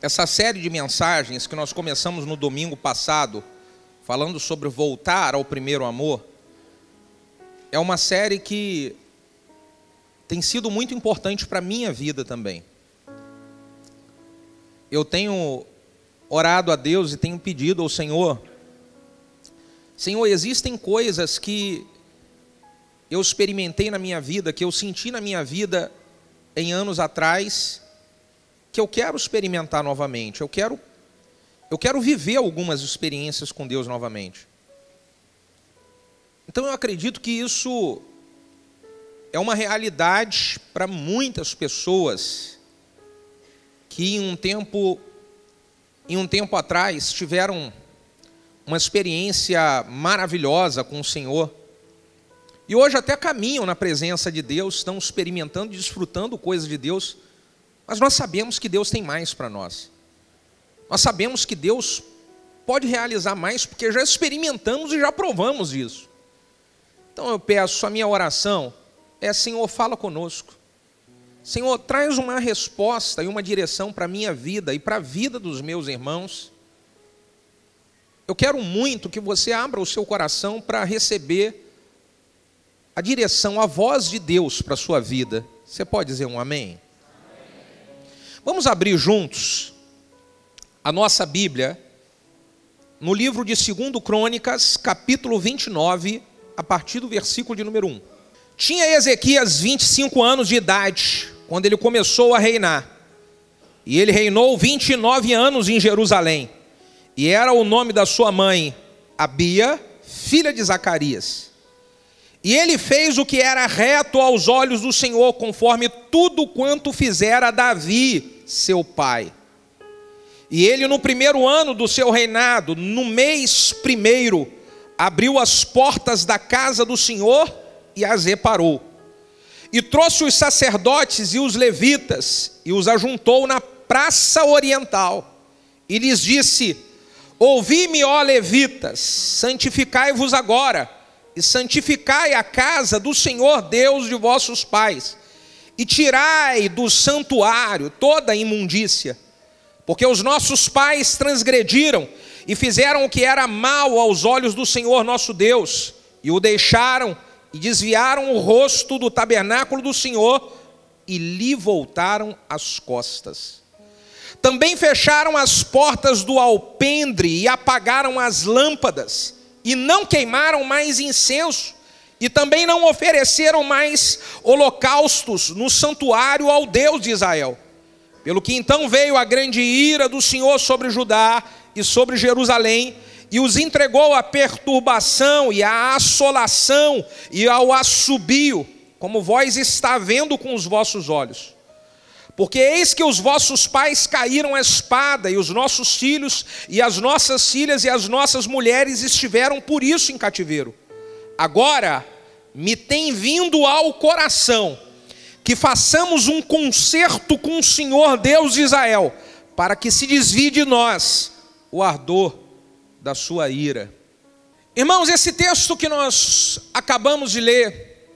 Essa série de mensagens que nós começamos no domingo passado, falando sobre voltar ao primeiro amor, é uma série que tem sido muito importante para a minha vida também. Eu tenho orado a Deus e tenho pedido ao Senhor: Senhor, existem coisas que eu experimentei na minha vida, que eu senti na minha vida em anos atrás, que eu quero experimentar novamente. Eu quero viver algumas experiências com Deus novamente. Então eu acredito que isso é uma realidade para muitas pessoas que em um tempo atrás tiveram uma experiência maravilhosa com o Senhor e hoje até caminham na presença de Deus, estão experimentando e desfrutando coisas de Deus. Mas nós sabemos que Deus tem mais para nós. Nós sabemos que Deus pode realizar mais, porque já experimentamos e já provamos isso. Então eu peço, a minha oração é: Senhor, fala conosco. Senhor, traz uma resposta e uma direção para a minha vida e para a vida dos meus irmãos. Eu quero muito que você abra o seu coração para receber a direção, a voz de Deus para a sua vida. Você pode dizer um amém? Vamos abrir juntos a nossa Bíblia no livro de 2 Crônicas, capítulo 29, a partir do versículo de número 1. Tinha Ezequias 25 anos de idade quando ele começou a reinar. E ele reinou 29 anos em Jerusalém. E era o nome da sua mãe, Abia, filha de Zacarias. E ele fez o que era reto aos olhos do Senhor, conforme tudo quanto fizera Davi, seu pai. E ele, no primeiro ano do seu reinado, no mês primeiro, abriu as portas da casa do Senhor e as reparou. E trouxe os sacerdotes e os levitas e os ajuntou na praça oriental. E lhes disse: ouvi-me, ó levitas, santificai-vos agora, e santificai a casa do Senhor Deus de vossos pais, e tirai do santuário toda a imundícia, porque os nossos pais transgrediram e fizeram o que era mal aos olhos do Senhor nosso Deus, e o deixaram e desviaram o rosto do tabernáculo do Senhor e lhe voltaram as costas. Também fecharam as portas do alpendre e apagaram as lâmpadas, e não queimaram mais incenso, e também não ofereceram mais holocaustos no santuário ao Deus de Israel. Pelo que então veio a grande ira do Senhor sobre Judá e sobre Jerusalém, e os entregou à perturbação e à assolação e ao assobio, como vós está vendo com os vossos olhos. Porque eis que os vossos pais caíram à espada, e os nossos filhos, e as nossas filhas, e as nossas mulheres estiveram por isso em cativeiro. Agora me tem vindo ao coração que façamos um concerto com o Senhor Deus de Israel, para que se desvie de nós o ardor da sua ira. Irmãos, esse texto que nós acabamos de ler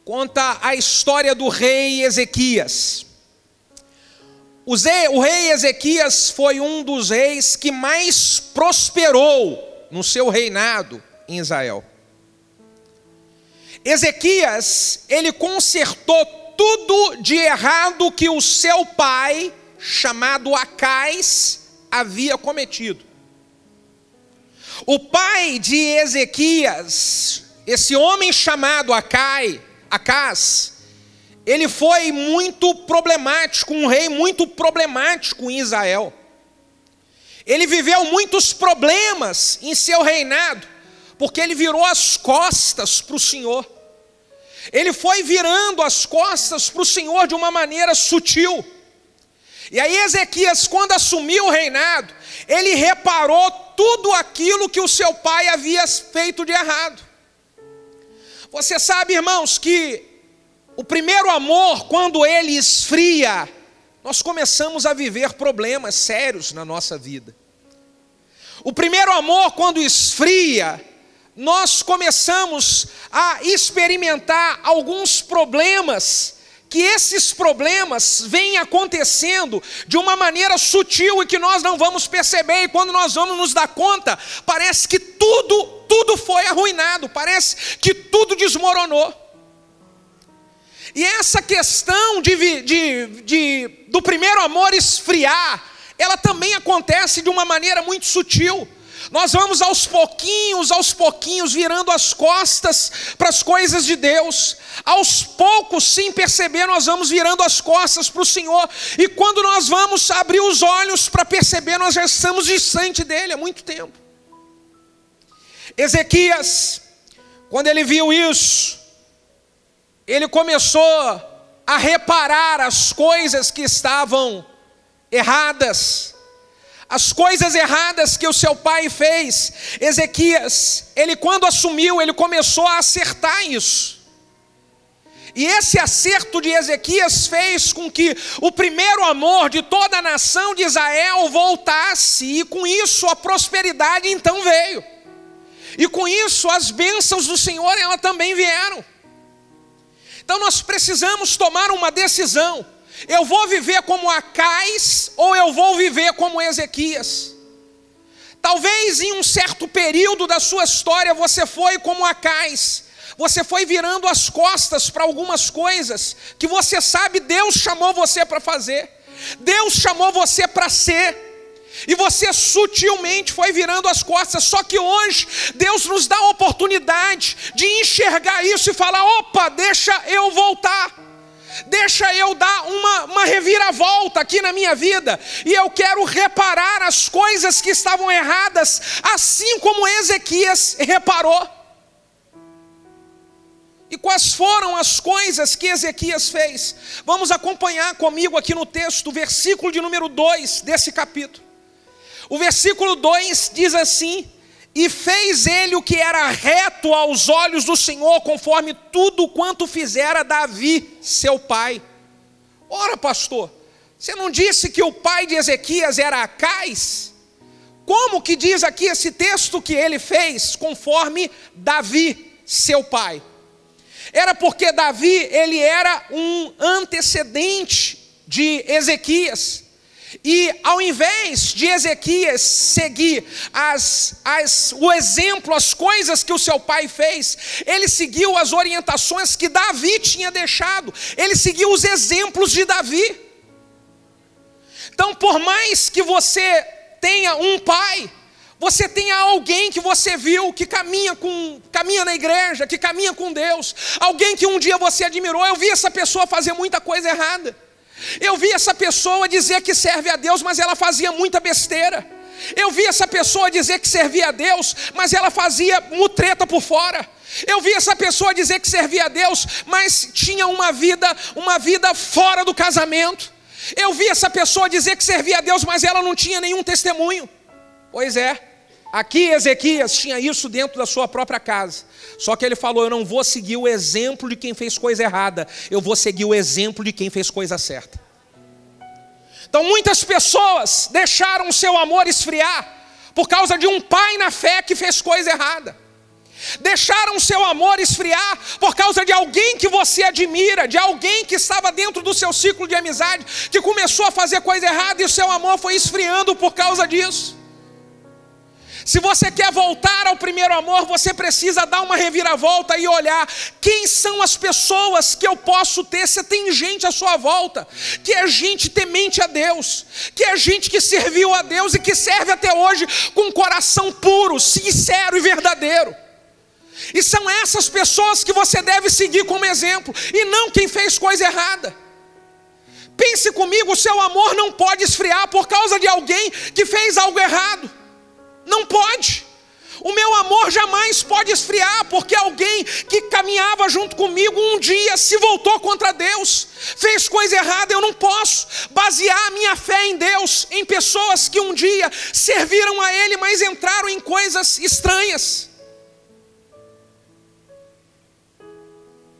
conta a história do rei Ezequias. O rei Ezequias foi um dos reis que mais prosperou no seu reinado em Israel. Ezequias, ele consertou tudo de errado que o seu pai, chamado Acais, havia cometido. O pai de Ezequias, esse homem chamado Acais, ele foi muito problemático, um rei muito problemático em Israel. Ele viveu muitos problemas em seu reinado, porque ele virou as costas para o Senhor. Ele foi virando as costas para o Senhor de uma maneira sutil. E aí Ezequias, quando assumiu o reinado, ele reparou tudo aquilo que o seu pai havia feito de errado. Você sabe, irmãos, que o primeiro amor, quando ele esfria, nós começamos a viver problemas sérios na nossa vida. O primeiro amor, quando esfria, nós começamos a experimentar alguns problemas que esses problemas vêm acontecendo de uma maneira sutil e que nós não vamos perceber, e quando nós vamos nos dar conta, parece que tudo foi arruinado, parece que tudo desmoronou. E essa questão do primeiro amor esfriar, ela também acontece de uma maneira muito sutil. Nós vamos aos pouquinhos, virando as costas para as coisas de Deus. Aos poucos, sem perceber, nós vamos virando as costas para o Senhor. E quando nós vamos abrir os olhos para perceber, nós já estamos distante dele há muito tempo. Ezequias, quando ele viu isso, ele começou a reparar as coisas que estavam erradas. As coisas erradas que o seu pai fez. Ezequias, ele quando assumiu, ele começou a acertar isso. E esse acerto de Ezequias fez com que o primeiro amor de toda a nação de Israel voltasse. E com isso a prosperidade então veio. E com isso as bênçãos do Senhor, elas também vieram. Então nós precisamos tomar uma decisão. Eu vou viver como Acais ou eu vou viver como Ezequias? Talvez em um certo período da sua história você foi como Acais. Você foi virando as costas para algumas coisas que você sabe Deus chamou você para fazer. Deus chamou você para ser. E você sutilmente foi virando as costas. Só que hoje Deus nos dá a oportunidade de enxergar isso e falar: opa, deixa eu voltar. Deixa eu dar uma reviravolta aqui na minha vida. E eu quero reparar as coisas que estavam erradas, assim como Ezequias reparou. E quais foram as coisas que Ezequias fez? Vamos acompanhar comigo aqui no texto, o versículo de número 2 desse capítulo. O versículo 2 diz assim: e fez ele o que era reto aos olhos do Senhor, conforme tudo quanto fizera Davi, seu pai. Ora, pastor, você não disse que o pai de Ezequias era Acais? Como que diz aqui esse texto que ele fez conforme Davi, seu pai? Era porque Davi, ele era um antecedente de Ezequias. E ao invés de Ezequias seguir o exemplo, as coisas que o seu pai fez, ele seguiu as orientações que Davi tinha deixado. Ele seguiu os exemplos de Davi. Então, por mais que você tenha um pai, você tenha alguém que você viu que caminha na igreja, que caminha com Deus, alguém que um dia você admirou. Eu vi essa pessoa fazer muita coisa errada. Eu vi essa pessoa dizer que serve a Deus, mas ela fazia muita besteira. Eu vi essa pessoa dizer que servia a Deus, mas ela fazia mutreta por fora. Eu vi essa pessoa dizer que servia a Deus, mas tinha uma vida fora do casamento. Eu vi essa pessoa dizer que servia a Deus, mas ela não tinha nenhum testemunho. Pois é, aqui Ezequias tinha isso dentro da sua própria casa. Só que ele falou: eu não vou seguir o exemplo de quem fez coisa errada, eu vou seguir o exemplo de quem fez coisa certa. Então muitas pessoas deixaram o seu amor esfriar por causa de um pai na fé que fez coisa errada. Deixaram o seu amor esfriar por causa de alguém que você admira, de alguém que estava dentro do seu ciclo de amizade, que começou a fazer coisa errada e o seu amor foi esfriando por causa disso. Se você quer voltar ao primeiro amor, você precisa dar uma reviravolta e olhar quem são as pessoas que eu posso ter. Você tem gente à sua volta que é gente temente a Deus, que é gente que serviu a Deus e que serve até hoje com um coração puro, sincero e verdadeiro. E são essas pessoas que você deve seguir como exemplo, e não quem fez coisa errada. Pense comigo, o seu amor não pode esfriar por causa de alguém que fez algo errado. Não pode. O meu amor jamais pode esfriar porque alguém que caminhava junto comigo um dia se voltou contra Deus, fez coisa errada. Eu não posso basear a minha fé em Deus em pessoas que um dia serviram a Ele, mas entraram em coisas estranhas.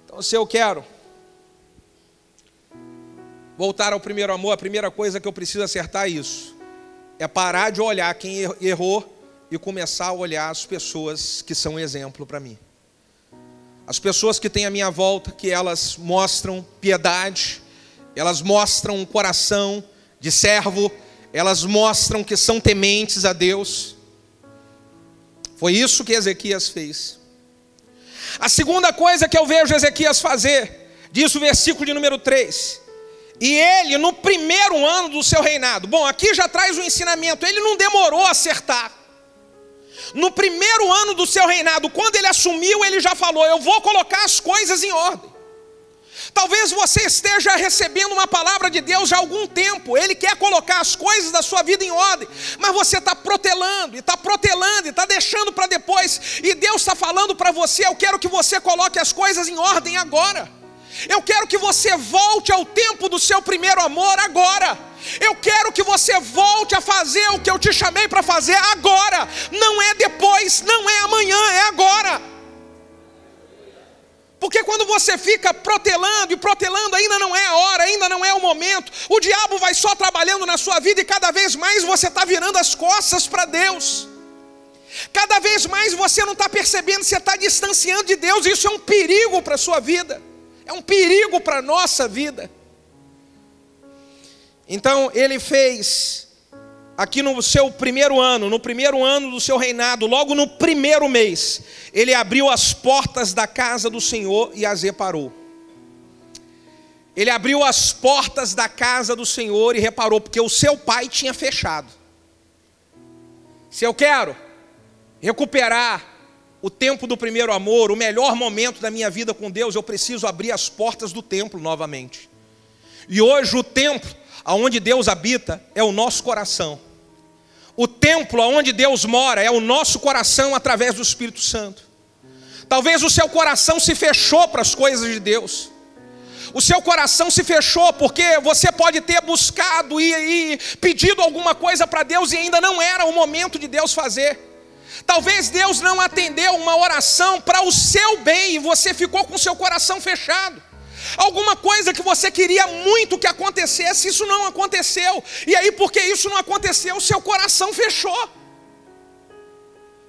Então, se eu quero voltar ao primeiro amor, a primeira coisa que eu preciso acertar é isso: é parar de olhar quem errou e começar a olhar as pessoas que são exemplo para mim. As pessoas que têm à minha volta, que elas mostram piedade, elas mostram um coração de servo, elas mostram que são tementes a Deus. Foi isso que Ezequias fez. A segunda coisa que eu vejo Ezequias fazer, diz o versículo de número 3. E ele, no primeiro ano do seu reinado, bom, aqui já traz um ensinamento, ele não demorou a acertar. No primeiro ano do seu reinado, quando ele assumiu, ele já falou: eu vou colocar as coisas em ordem. Talvez você esteja recebendo uma palavra de Deus já há algum tempo. Ele quer colocar as coisas da sua vida em ordem, mas você está protelando, e está deixando para depois. E Deus está falando para você: eu quero que você coloque as coisas em ordem agora. Eu quero que você volte ao tempo do seu primeiro amor agora. Eu quero que você volte a fazer o que eu te chamei para fazer agora. Não é depois, não é amanhã, é agora. Porque quando você fica protelando e protelando, ainda não é a hora, ainda não é o momento. O diabo vai só trabalhando na sua vida e cada vez mais você está virando as costas para Deus. Cada vez mais você não está percebendo, você está distanciando de Deus. Isso é um perigo para a sua vida. É um perigo para a nossa vida. Então ele fez, aqui no seu primeiro ano, no primeiro ano do seu reinado, logo no primeiro mês, ele abriu as portas da casa do Senhor e as reparou. Ele abriu as portas da casa do Senhor e reparou, porque o seu pai tinha fechado. Se eu quero recuperar o tempo do primeiro amor, o melhor momento da minha vida com Deus, eu preciso abrir as portas do templo novamente. E hoje o templo aonde Deus habita é o nosso coração. O templo aonde Deus mora é o nosso coração através do Espírito Santo. Talvez o seu coração se fechou para as coisas de Deus. O seu coração se fechou porque você pode ter buscado e pedido alguma coisa para Deus e ainda não era o momento de Deus fazer. Talvez Deus não atendeu uma oração para o seu bem e você ficou com o seu coração fechado. Alguma coisa que você queria muito que acontecesse, isso não aconteceu. E aí, porque isso não aconteceu, o seu coração fechou.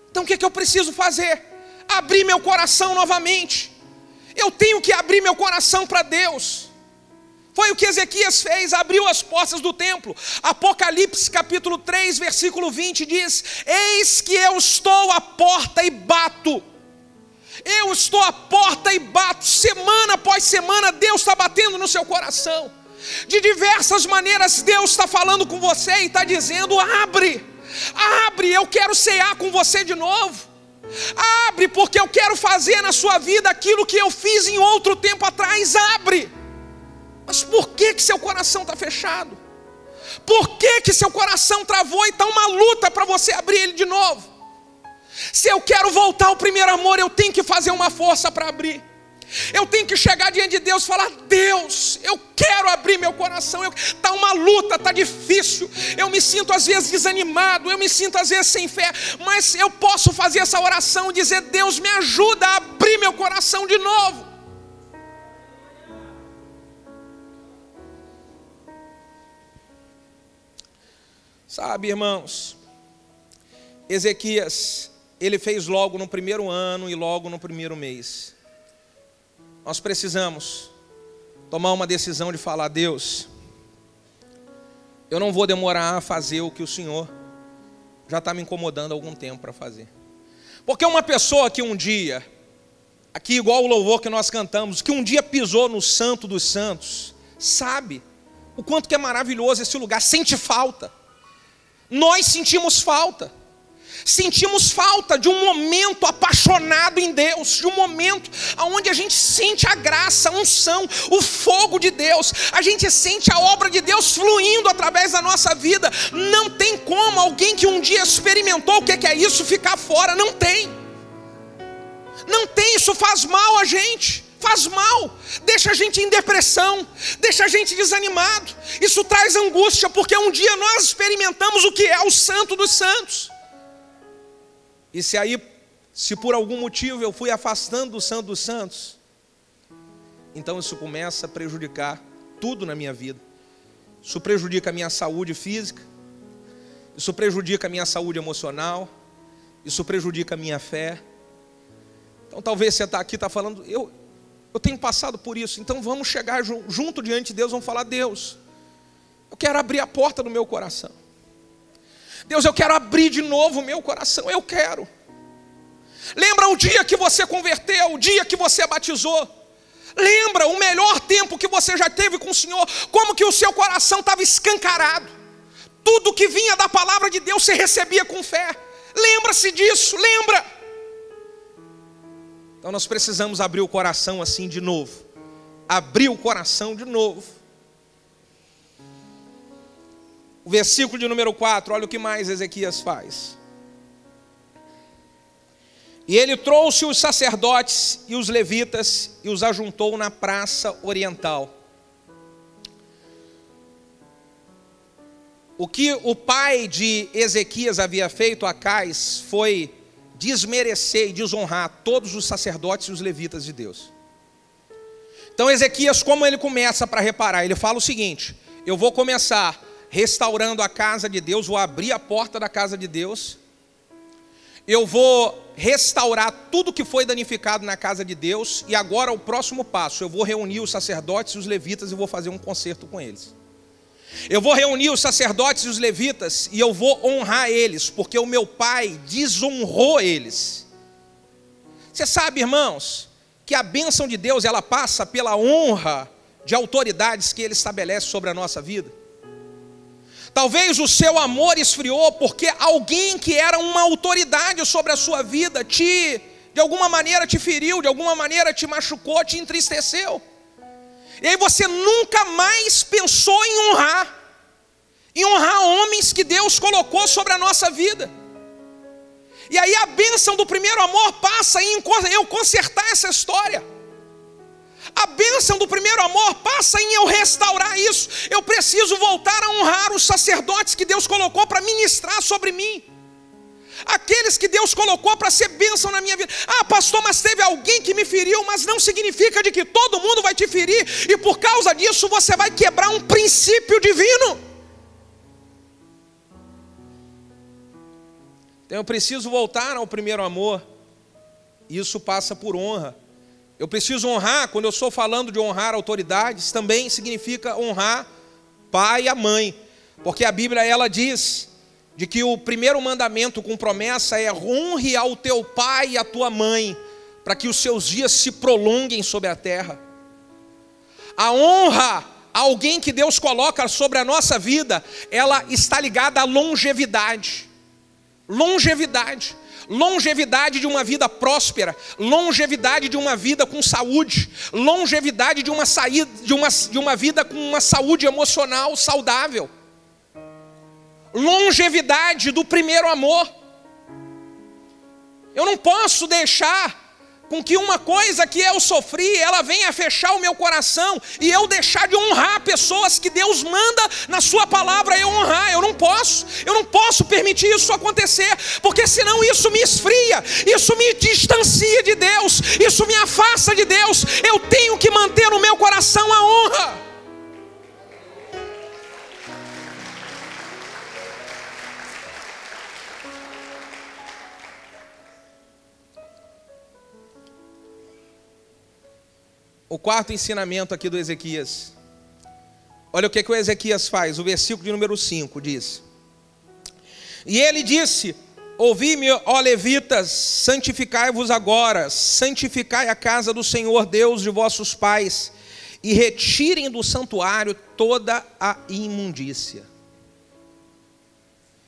Então o que eu preciso fazer? Abrir meu coração novamente. Eu tenho que abrir meu coração para Deus. Foi o que Ezequias fez, abriu as portas do templo. Apocalipse capítulo 3, versículo 20 diz: eis que eu estou à porta e bato. Eu estou à porta e bato. Semana após semana Deus está batendo no seu coração. De diversas maneiras Deus está falando com você e está dizendo: abre, abre, eu quero cear com você de novo. Abre, porque eu quero fazer na sua vida aquilo que eu fiz em outro tempo atrás. Abre. Mas por que seu coração está fechado? Por que seu coração travou e está uma luta para você abrir ele de novo? Se eu quero voltar ao primeiro amor, eu tenho que fazer uma força para abrir. Eu tenho que chegar diante de Deus e falar: Deus, eu quero abrir meu coração. Está uma luta, está difícil. Eu me sinto às vezes desanimado, eu me sinto às vezes sem fé. Mas eu posso fazer essa oração e dizer: Deus, me ajuda a abrir meu coração de novo. Sabe, irmãos, Ezequias, ele fez logo no primeiro ano e logo no primeiro mês. Nós precisamos tomar uma decisão de falar: Deus, eu não vou demorar a fazer o que o Senhor já está me incomodando há algum tempo para fazer. Porque uma pessoa que um dia, aqui igual o louvor que nós cantamos, que um dia pisou no Santo dos Santos, sabe o quanto que é maravilhoso esse lugar, sente falta. Nós sentimos falta. Sentimos falta de um momento apaixonado em Deus, de um momento onde a gente sente a graça, a unção, o fogo de Deus. A gente sente a obra de Deus fluindo através da nossa vida. Não tem como alguém que um dia experimentou o que é isso ficar fora. Não tem. Não tem, isso faz mal a gente. Faz mal, deixa a gente em depressão, deixa a gente desanimado. Isso traz angústia, porque um dia nós experimentamos o que é o Santo dos Santos. E se por algum motivo eu fui afastando do Santo dos Santos, então isso começa a prejudicar tudo na minha vida. Isso prejudica a minha saúde física, isso prejudica a minha saúde emocional, isso prejudica a minha fé. Então talvez você está aqui, está falando, eu tenho passado por isso. Então vamos chegar junto diante de Deus, vamos falar: Deus, eu quero abrir a porta do meu coração. Deus, eu quero abrir de novo o meu coração, eu quero. Lembra o dia que você converteu, o dia que você batizou. Lembra o melhor tempo que você já teve com o Senhor, como que o seu coração estava escancarado. Tudo que vinha da palavra de Deus você recebia com fé. Lembra-se disso, lembra. Então nós precisamos abrir o coração assim de novo. Abrir o coração de novo. O versículo de número 4, olha o que mais Ezequias faz. E ele trouxe os sacerdotes e os levitas e os ajuntou na praça oriental. O que o pai de Ezequias havia feito, Acais, foi desmerecer e desonrar todos os sacerdotes e os levitas de Deus. Então Ezequias, como ele começa para reparar? Ele fala o seguinte: eu vou começar restaurando a casa de Deus, vou abrir a porta da casa de Deus, eu vou restaurar tudo que foi danificado na casa de Deus, e agora o próximo passo, eu vou reunir os sacerdotes e os levitas e vou fazer um concerto com eles. Eu vou reunir os sacerdotes e os levitas e eu vou honrar eles, porque o meu pai desonrou eles. Você sabe, irmãos, que a bênção de Deus, ela passa pela honra de autoridades que Ele estabelece sobre a nossa vida. Talvez o seu amor esfriou porque alguém que era uma autoridade sobre a sua vida de alguma maneira te feriu, de alguma maneira te machucou, te entristeceu. E aí você nunca mais pensou em honrar homens que Deus colocou sobre a nossa vida. E aí a bênção do primeiro amor passa em eu consertar essa história. A bênção do primeiro amor passa em eu restaurar isso. Eu preciso voltar a honrar os sacerdotes que Deus colocou para ministrar sobre mim. Aqueles que Deus colocou para ser bênção na minha vida. Ah, pastor, mas teve alguém que me feriu. Mas não significa de que todo mundo vai te ferir, e por causa disso você vai quebrar um princípio divino. Então eu preciso voltar ao primeiro amor. Isso passa por honra. Eu preciso honrar, quando eu estou falando de honrar autoridades, também significa honrar pai e a mãe. Porque a Bíblia, ela diz de que o primeiro mandamento com promessa é: honre ao teu pai e à tua mãe, para que os seus dias se prolonguem sobre a terra. A honra a alguém que Deus coloca sobre a nossa vida, ela está ligada à longevidade. Longevidade. Longevidade de uma vida próspera, longevidade de uma vida com saúde, longevidade de uma vida com uma saúde emocional saudável, longevidade do primeiro amor. Eu não posso deixar com que uma coisa que eu sofri, ela venha fechar o meu coração e eu deixar de honrar pessoas que Deus manda na sua palavra eu honrar. Eu não posso permitir isso acontecer, porque senão isso me esfria, isso me distancia de Deus, isso me afasta de Deus. Eu tenho que manter no meu coração a honra. O quarto ensinamento aqui do Ezequias. Olha o que o Ezequias faz. O versículo de número 5 diz: e ele disse: ouvi-me, ó levitas, santificai-vos agora, santificai a casa do Senhor Deus de vossos pais, e retirem do santuário toda a imundícia.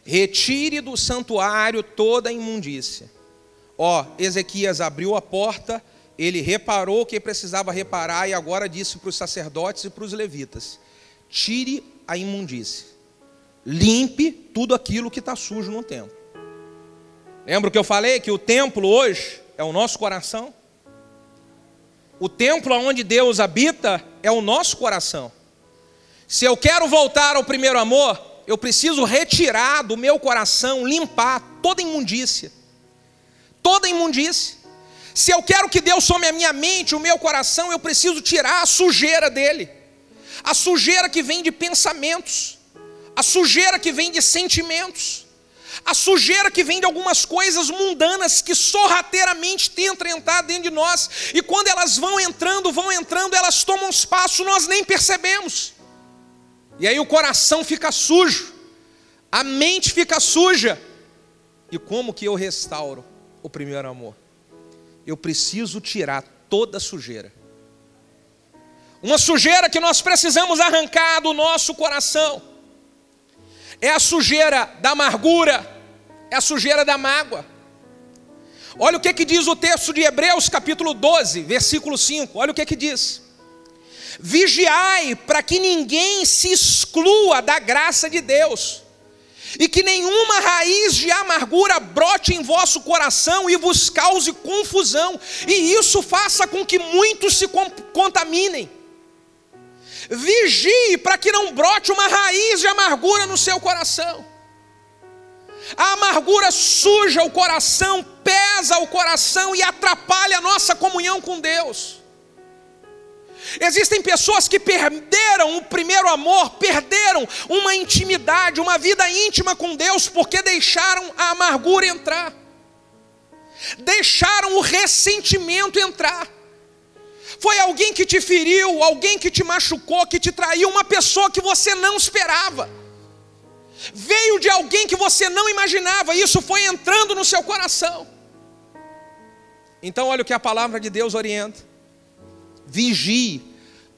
Retire do santuário toda a imundícia. Ó, Ezequias abriu a porta, ele reparou o que precisava reparar e agora disse para os sacerdotes e para os levitas: tire a imundície, limpe tudo aquilo que está sujo no templo. Lembra o que eu falei? Que o templo hoje é o nosso coração. O templo onde Deus habita é o nosso coração. Se eu quero voltar ao primeiro amor, eu preciso retirar do meu coração, limpar toda imundícia. Toda imundícia. Se eu quero que Deus tome a minha mente, o meu coração, eu preciso tirar a sujeira dele. A sujeira que vem de pensamentos, a sujeira que vem de sentimentos, A sujeira que vem de algumas coisas mundanas que sorrateiramente tentam entrar dentro de nós. E quando elas vão entrando, elas tomam espaço, nós nem percebemos. E aí o coração fica sujo, a mente fica suja. E como que eu restauro o primeiro amor? Eu preciso tirar toda a sujeira. Uma sujeira que nós precisamos arrancar do nosso coração é a sujeira da amargura, é a sujeira da mágoa. Olha o que diz o texto de Hebreus capítulo 12, versículo 5. Olha o que diz: vigiai para que ninguém se exclua da graça de Deus, e que nenhuma raiz de amargura brote em vosso coração e vos cause confusão, e isso faça com que muitos se contaminem. Vigie para que não brote uma raiz de amargura no seu coração. A amargura suja o coração, pesa o coração e atrapalha a nossa comunhão com Deus. Existem pessoas que perderam o primeiro amor, perderam uma intimidade, uma vida íntima com Deus, porque deixaram a amargura entrar, deixaram o ressentimento entrar. Foi alguém que te feriu, alguém que te machucou, que te traiu, uma pessoa que você não esperava. Veio de alguém que você não imaginava, e isso foi entrando no seu coração. Então olha o que a palavra de Deus orienta: vigie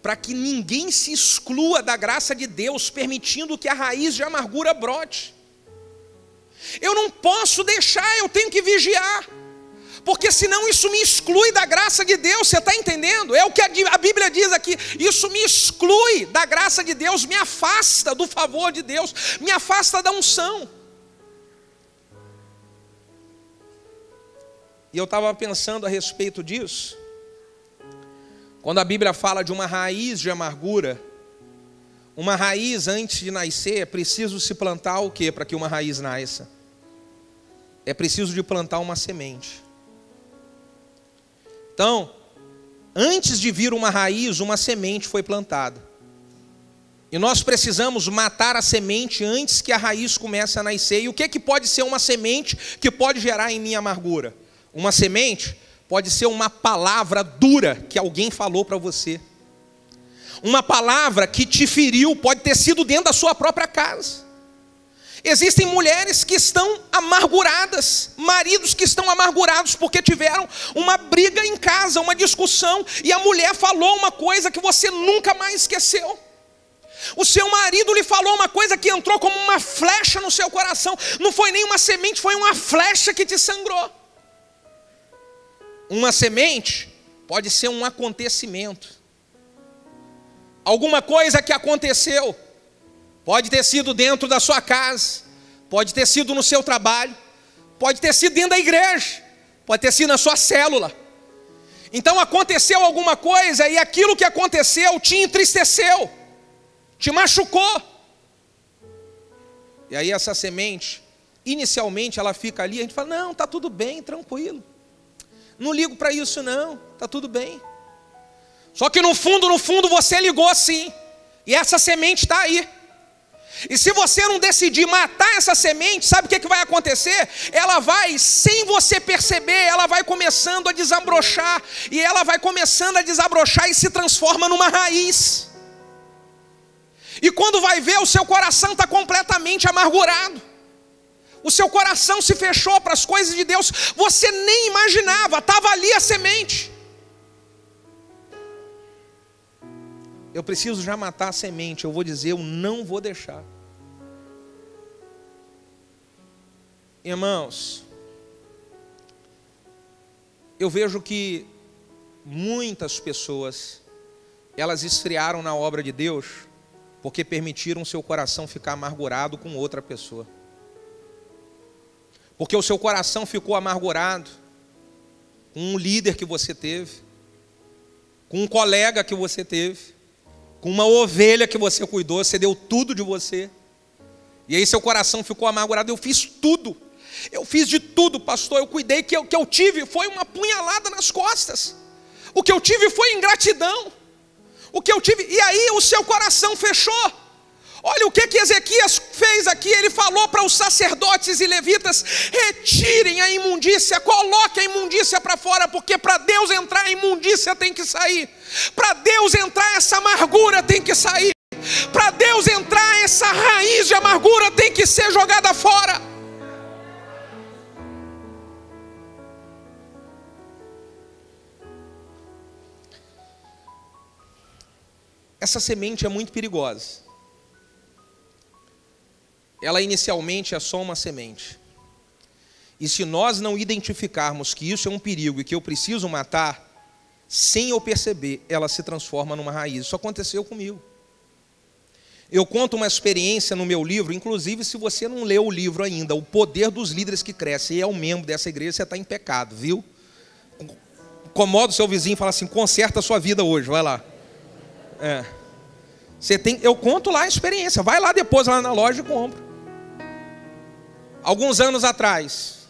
para que ninguém se exclua da graça de Deus, permitindo que a raiz de amargura brote. Eu não posso deixar, eu tenho que vigiar, porque senão isso me exclui da graça de Deus. Você está entendendo? É o que a Bíblia diz aqui: isso me exclui da graça de Deus, me afasta do favor de Deus, me afasta da unção. E eu estava pensando a respeito disso, quando a Bíblia fala de uma raiz de amargura. Uma raiz, antes de nascer, é preciso se plantar o quê para que uma raiz nasça? É preciso de plantar uma semente. Então, antes de vir uma raiz, uma semente foi plantada. E nós precisamos matar a semente antes que a raiz comece a nascer. E o que pode ser uma semente que pode gerar em mim amargura? Uma semente pode ser uma palavra dura que alguém falou para você. Uma palavra que te feriu, pode ter sido dentro da sua própria casa. Existem mulheres que estão amarguradas, maridos que estão amargurados porque tiveram uma briga em casa, uma discussão, e a mulher falou uma coisa que você nunca mais esqueceu. O seu marido lhe falou uma coisa que entrou como uma flecha no seu coração. Não foi nem uma semente, foi uma flecha que te sangrou. Uma semente pode ser um acontecimento. Alguma coisa que aconteceu. Pode ter sido dentro da sua casa, pode ter sido no seu trabalho, pode ter sido dentro da igreja, pode ter sido na sua célula. Então aconteceu alguma coisa e aquilo que aconteceu te entristeceu, te machucou. E aí essa semente, inicialmente ela fica ali, a gente fala: não, está tudo bem, tranquilo. Não ligo para isso não, está tudo bem. Só que no fundo você ligou sim, e essa semente está aí. E se você não decidir matar essa semente, sabe o que vai acontecer? Ela vai, sem você perceber, ela vai começando a desabrochar. E ela vai começando a desabrochar e se transforma numa raiz. E quando vai ver, o seu coração está completamente amargurado. O seu coração se fechou para as coisas de Deus. Você nem imaginava, estava ali a semente. Eu preciso já matar a semente. Eu vou dizer: eu não vou deixar. Irmãos, eu vejo que muitas pessoas, elas esfriaram na obra de Deus porque permitiram seu coração ficar amargurado com outra pessoa. Porque o seu coração ficou amargurado com um líder que você teve, com um colega que você teve, com uma ovelha que você cuidou, você deu tudo de você. E aí seu coração ficou amargurado: eu fiz tudo. Eu fiz de tudo, pastor, eu cuidei, que eu tive foi uma punhalada nas costas. O que eu tive foi ingratidão. O que eu tive, e aí o seu coração fechou. Olha o que Ezequias fez aqui, ele falou para para os sacerdotes e levitas: retirem a imundícia, coloquem a imundícia para fora, porque para Deus entrar a imundícia tem que sair, para Deus entrar essa amargura tem que sair, para Deus entrar essa raiz de amargura tem que ser jogada fora. Essa semente é muito perigosa. Ela inicialmente é só uma semente. E se nós não identificarmos que isso é um perigo e que eu preciso matar, sem eu perceber, ela se transforma numa raiz. Isso aconteceu comigo. Eu conto uma experiência no meu livro, inclusive se você não leu o livro ainda, O Poder dos Líderes que Crescem, e é um membro dessa igreja, você está em pecado, viu? Incomoda o seu vizinho e fala assim: conserta a sua vida hoje, vai lá. Eu conto lá a experiência, vai lá depois, lá na loja e compra. Alguns anos atrás,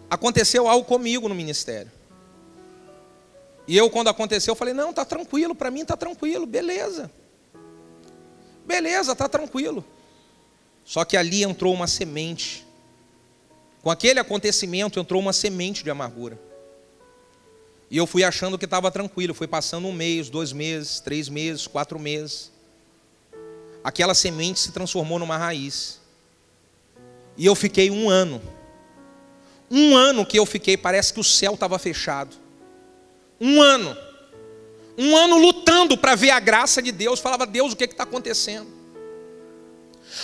aconteceu algo comigo no ministério. E eu, quando aconteceu, eu falei: não, está tranquilo, para mim está tranquilo, beleza. Beleza, está tranquilo. Só que ali entrou uma semente. Com aquele acontecimento entrou uma semente de amargura. E eu fui achando que estava tranquilo. Foi passando 1 mês, 2 meses, 3 meses, 4 meses. Aquela semente se transformou numa raiz. E eu fiquei 1 ano. 1 ano que eu fiquei, parece que o céu estava fechado. 1 ano. 1 ano lutando para ver a graça de Deus. Falava: Deus, o que está acontecendo?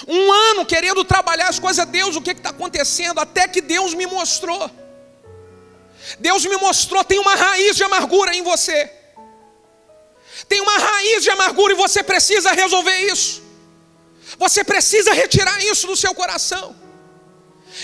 1 ano querendo trabalhar as coisas. Deus, o que está acontecendo? Até que Deus me mostrou. Deus me mostrou: tem uma raiz de amargura em você. Tem uma raiz de amargura e você precisa resolver isso. Você precisa retirar isso do seu coração.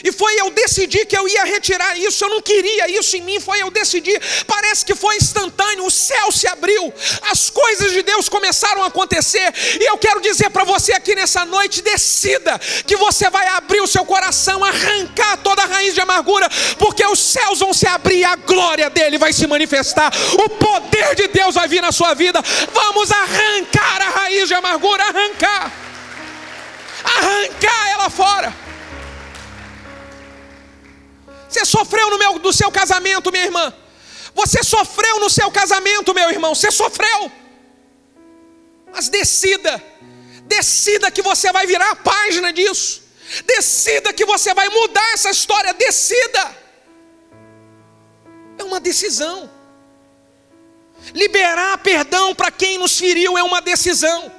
E eu decidi que eu ia retirar isso. Eu não queria isso em mim, eu decidi. Parece que foi instantâneo, o céu se abriu, as coisas de Deus começaram a acontecer. E eu quero dizer para você aqui nessa noite: decida que você vai abrir o seu coração, arrancar toda a raiz de amargura, porque os céus vão se abrir, a glória dele vai se manifestar, o poder de Deus vai vir na sua vida. Vamos arrancar a raiz de amargura, arrancar ela fora. Você sofreu no seu casamento, minha irmã. Você sofreu no seu casamento, meu irmão. Você sofreu. Mas decida que você vai virar a página disso. Decida que você vai mudar essa história. Decida. É uma decisão. Liberar perdão para quem nos feriu é uma decisão.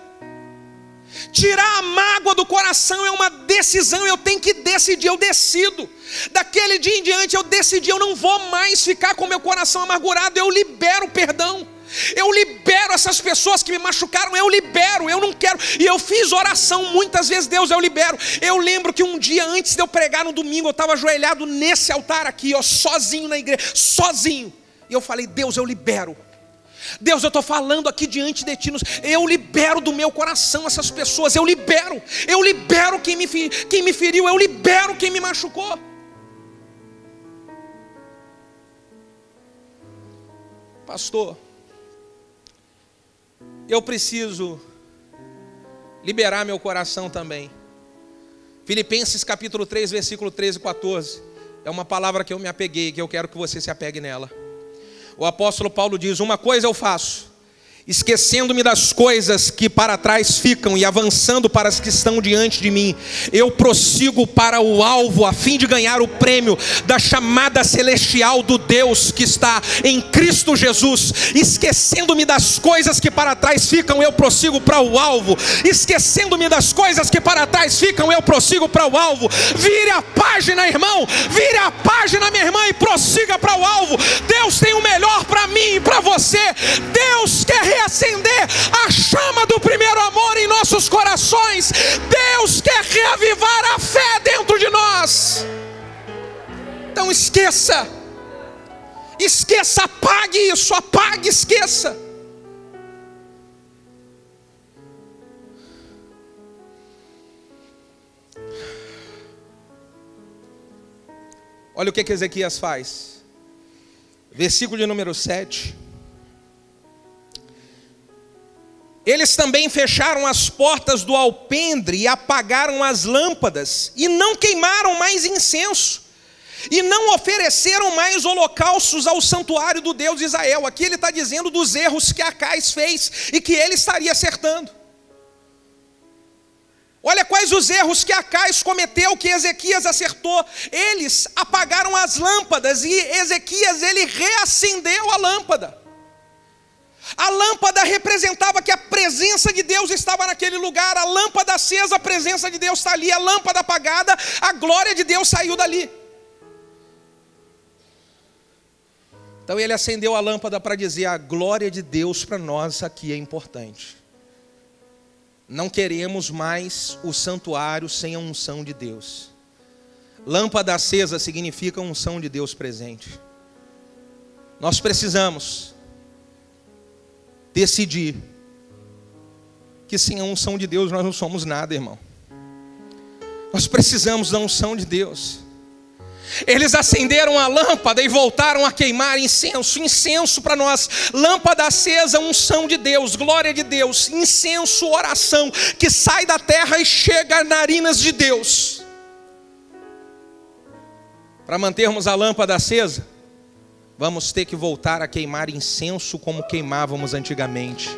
Tirar a mágoa do coração é uma decisão. Eu tenho que decidir, eu decido. Daquele dia em diante eu decidi: eu não vou mais ficar com meu coração amargurado. Eu libero o perdão. Eu libero essas pessoas que me machucaram. Eu libero, eu não quero. E eu fiz oração muitas vezes: Deus, eu libero. Eu lembro que um dia antes de eu pregar no domingo, eu estava ajoelhado nesse altar aqui, sozinho na igreja, sozinho. E eu falei: Deus, eu libero. Deus, eu estou falando aqui diante de ti, eu libero do meu coração essas pessoas, eu libero quem me feriu, eu libero quem me machucou. Pastor, eu preciso liberar meu coração também. Filipenses capítulo 3, versículo 13 e 14, é uma palavra que eu me apeguei, que eu quero que você se apegue nela. O apóstolo Paulo diz: uma coisa eu faço, esquecendo-me das coisas que para trás ficam e avançando para as que estão diante de mim, eu prossigo para o alvo, a fim de ganhar o prêmio da chamada celestial do Deus que está em Cristo Jesus. Esquecendo-me das coisas que para trás ficam, eu prossigo para o alvo. Esquecendo-me das coisas que para trás ficam, eu prossigo para o alvo. Vire a página, irmão, vire a página, minha irmã, e prossiga para o alvo. Deus tem o melhor para mim e para você. Deus quer reacender a chama do primeiro amor em nossos corações. Deus quer reavivar a fé dentro de nós. Então esqueça, apague isso, esqueça. Olha o que Ezequias faz. Versículo de número 7. Eles também fecharam as portas do alpendre e apagaram as lâmpadas, e não queimaram mais incenso, e não ofereceram mais holocaustos ao santuário do Deus de Israel. Aqui ele está dizendo dos erros que Acais fez e que ele estaria acertando. Olha quais os erros que Acais cometeu, que Ezequias acertou. Eles apagaram as lâmpadas e Ezequias, ele reacendeu a lâmpada. A lâmpada representava que a presença de Deus estava naquele lugar. A lâmpada acesa, a presença de Deus está ali. A lâmpada apagada, a glória de Deus saiu dali. Então ele acendeu a lâmpada para dizer: a glória de Deus para nós aqui é importante. Não queremos mais o santuário sem a unção de Deus. Lâmpada acesa significa a unção de Deus presente. Nós precisamos decidir que sem a unção de Deus nós não somos nada, irmão. Nós precisamos da unção de Deus. Eles acenderam a lâmpada e voltaram a queimar incenso. Incenso para nós, lâmpada acesa, unção de Deus, glória de Deus. Incenso, oração, que sai da terra e chega às narinas de Deus. Para mantermos a lâmpada acesa, vamos ter que voltar a queimar incenso como queimávamos antigamente.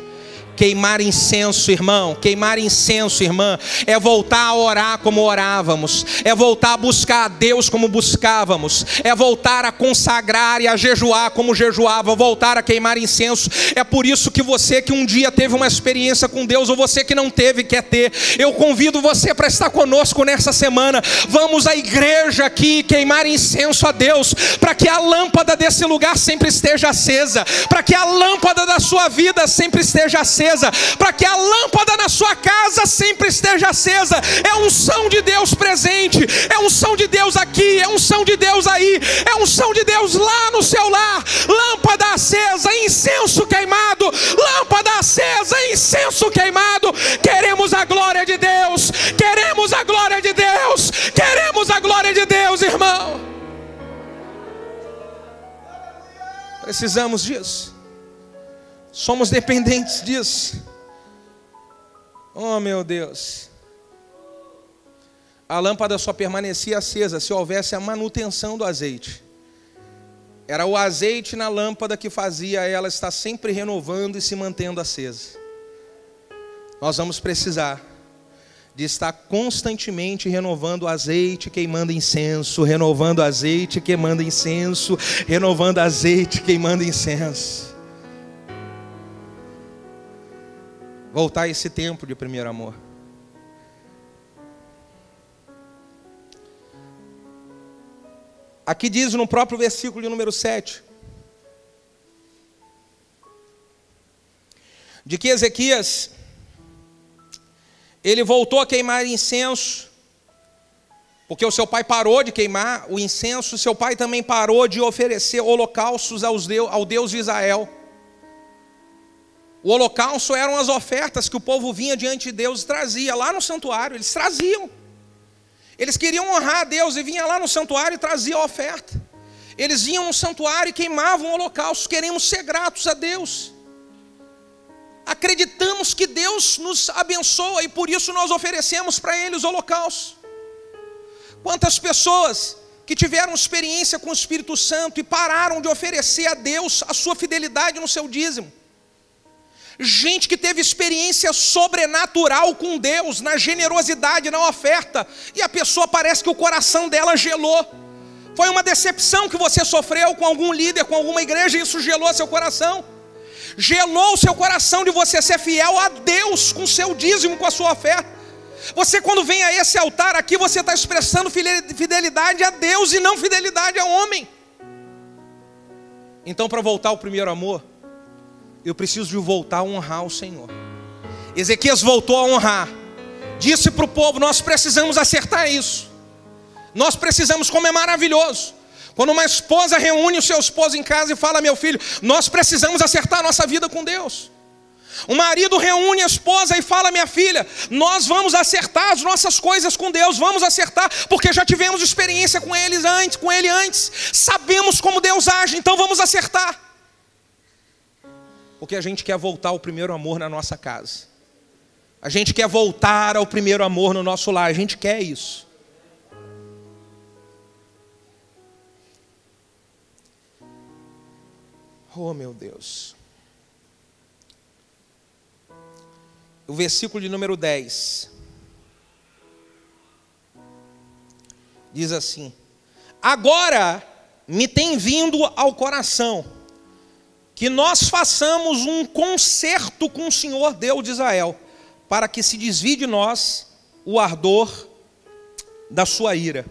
Queimar incenso, irmão, queimar incenso, irmã, é voltar a orar como orávamos, é voltar a buscar a Deus como buscávamos, é voltar a consagrar e a jejuar como jejuava, voltar a queimar incenso. É por isso que você que um dia teve uma experiência com Deus, ou você que não teve, quer ter, eu convido você para estar conosco nessa semana. Vamos à igreja aqui queimar incenso a Deus, para que a lâmpada desse lugar sempre esteja acesa, para que a lâmpada da sua vida sempre esteja acesa, para que a lâmpada na sua casa sempre esteja acesa. É unção de Deus presente, é unção de Deus aqui, é unção de Deus aí, é unção de Deus lá no seu lar. Lâmpada acesa, incenso queimado, lâmpada acesa, incenso queimado. Queremos a glória de Deus, queremos a glória de Deus, queremos a glória de Deus, irmão. Precisamos disso. Somos dependentes disso. Oh, meu Deus. A lâmpada só permanecia acesa se houvesse a manutenção do azeite. Era o azeite na lâmpada que fazia ela estar sempre renovando e se mantendo acesa. Nós vamos precisar de estar constantemente renovando o azeite, queimando incenso, renovando azeite, queimando incenso, renovando azeite, queimando incenso. Voltar a esse tempo de primeiro amor. Aqui diz no próprio versículo de número 7, de que Ezequias, ele voltou a queimar incenso, porque o seu pai parou de queimar o incenso, seu pai também parou de oferecer holocaustos ao Deus de Israel. O holocausto eram as ofertas que o povo vinha diante de Deus e trazia lá no santuário. Eles traziam. Eles queriam honrar a Deus e vinham lá no santuário e traziam a oferta. Eles vinham no santuário e queimavam o holocausto. Queremos ser gratos a Deus. Acreditamos que Deus nos abençoa e por isso nós oferecemos para Ele os holocaustos. Quantas pessoas que tiveram experiência com o Espírito Santo e pararam de oferecer a Deus a sua fidelidade no seu dízimo. Gente que teve experiência sobrenatural com Deus, na generosidade, na oferta, e a pessoa parece que o coração dela gelou. Foi uma decepção que você sofreu com algum líder, com alguma igreja, e isso gelou seu coração. Gelou o seu coração de você ser fiel a Deus com seu dízimo, com a sua oferta. Você, quando vem a esse altar aqui, você está expressando fidelidade a Deus e não fidelidade ao homem. Então, para voltar ao primeiro amor, eu preciso de voltar a honrar o Senhor. Ezequias voltou a honrar. Disse para o povo: nós precisamos acertar isso. Nós precisamos, como é maravilhoso quando uma esposa reúne o seu esposo em casa e fala: meu filho, nós precisamos acertar a nossa vida com Deus. O marido reúne a esposa e fala: minha filha, nós vamos acertar as nossas coisas com Deus. Vamos acertar, porque já tivemos experiência com ele antes. Sabemos como Deus age, então vamos acertar. Porque a gente quer voltar ao primeiro amor na nossa casa. A gente quer voltar ao primeiro amor no nosso lar. A gente quer isso. Oh, meu Deus. O versículo de número 10 diz assim: agora me tem vindo ao coração que nós façamos um concerto com o Senhor Deus de Israel, para que se desvie de nós o ardor da sua ira.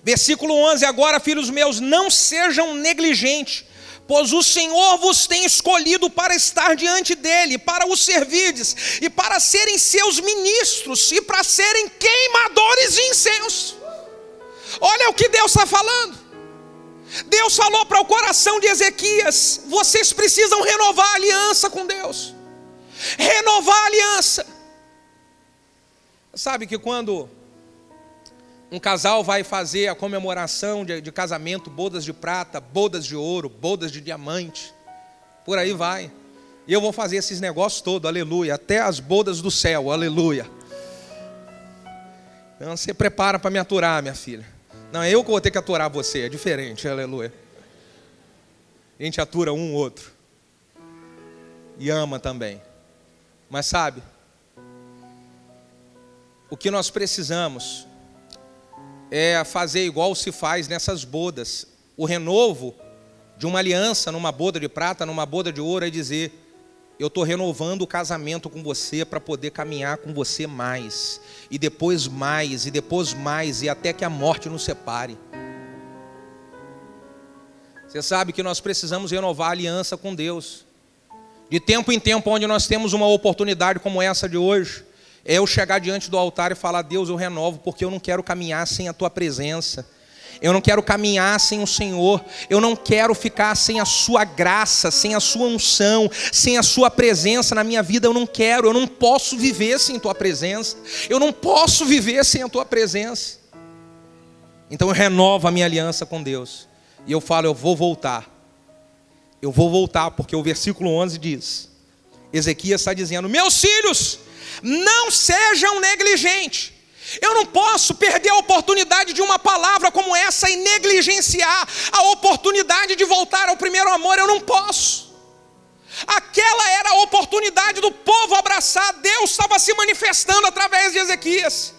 Versículo 11: agora, filhos meus, não sejam negligentes, pois o Senhor vos tem escolhido para estar diante dele, para o servirdes, e para serem seus ministros, e para serem queimadores de incenso. Olha o que Deus está falando. Deus falou para o coração de Ezequias: vocês precisam renovar a aliança com Deus. Renovar a aliança. Sabe que quando um casal vai fazer a comemoração de casamento, bodas de prata, bodas de ouro, bodas de diamante, por aí vai. E eu vou fazer esses negócios todos, aleluia, até as bodas do céu, aleluia. Então você prepara para me aturar, minha filha. Não, é eu que vou ter que aturar você, é diferente, aleluia. A gente atura um outro. E ama também. Mas sabe, o que nós precisamos é fazer igual se faz nessas bodas. O renovo de uma aliança numa boda de prata, numa boda de ouro, é dizer: eu estou renovando o casamento com você para poder caminhar com você mais, e depois mais, e depois mais, e até que a morte nos separe. Você sabe que nós precisamos renovar a aliança com Deus. De tempo em tempo, onde nós temos uma oportunidade como essa de hoje, é eu chegar diante do altar e falar: Deus, eu renovo, porque eu não quero caminhar sem a tua presença. Eu não quero caminhar sem o Senhor. Eu não quero ficar sem a sua graça, sem a sua unção, sem a sua presença na minha vida. Eu não quero, eu não posso viver sem a tua presença. Eu não posso viver sem a tua presença. Então eu renovo a minha aliança com Deus. E eu falo: eu vou voltar. Eu vou voltar, porque o versículo 11 diz, Ezequias está dizendo: meus filhos, não sejam negligentes. Eu não posso perder a oportunidade de uma palavra como essa e negligenciar a oportunidade de voltar ao primeiro amor. Eu não posso. Aquela era a oportunidade do povo abraçar. Deus estava se manifestando através de Ezequias.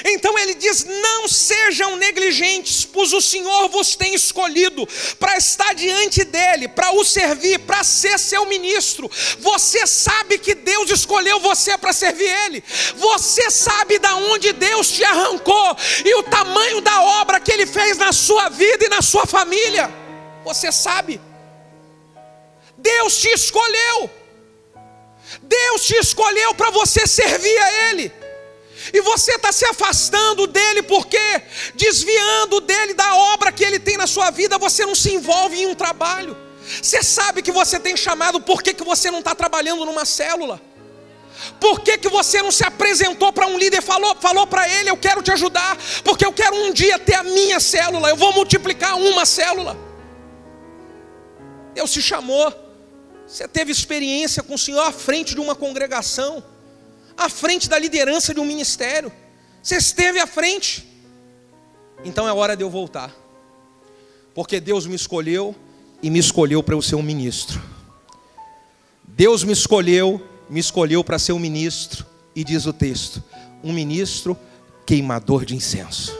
Então ele diz: não sejam negligentes, pois o Senhor vos tem escolhido para estar diante dele, para o servir, para ser seu ministro. Você sabe que Deus escolheu você para servir ele. Você sabe de onde Deus te arrancou e o tamanho da obra que ele fez na sua vida e na sua família. Você sabe. Deus te escolheu. Deus te escolheu para você servir a ele. E você está se afastando dele, porque desviando dele da obra que ele tem na sua vida, você não se envolve em um trabalho. Você sabe que você tem chamado, por que você não está trabalhando numa célula? Por que você não se apresentou para um líder e falou para ele: eu quero te ajudar, porque eu quero um dia ter a minha célula, eu vou multiplicar uma célula. Deus te chamou, você teve experiência com o Senhor à frente de uma congregação, à frente da liderança de um ministério. Você esteve à frente. Então é hora de eu voltar, porque Deus me escolheu e me escolheu para eu ser um ministro. Deus me escolheu para ser um ministro. E diz o texto: um ministro queimador de incenso.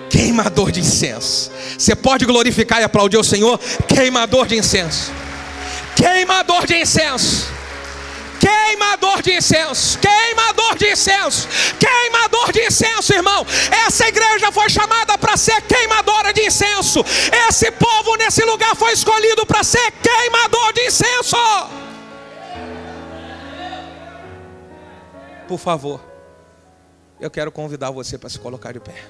Queimador de incenso. Você pode glorificar e aplaudir o Senhor? Queimador de incenso. Queimador de incenso. Queimador de incenso, queimador de incenso, queimador de incenso, irmão. Essa igreja foi chamada para ser queimadora de incenso. Esse povo nesse lugar foi escolhido para ser queimador de incenso. Por favor, eu quero convidar você para se colocar de pé.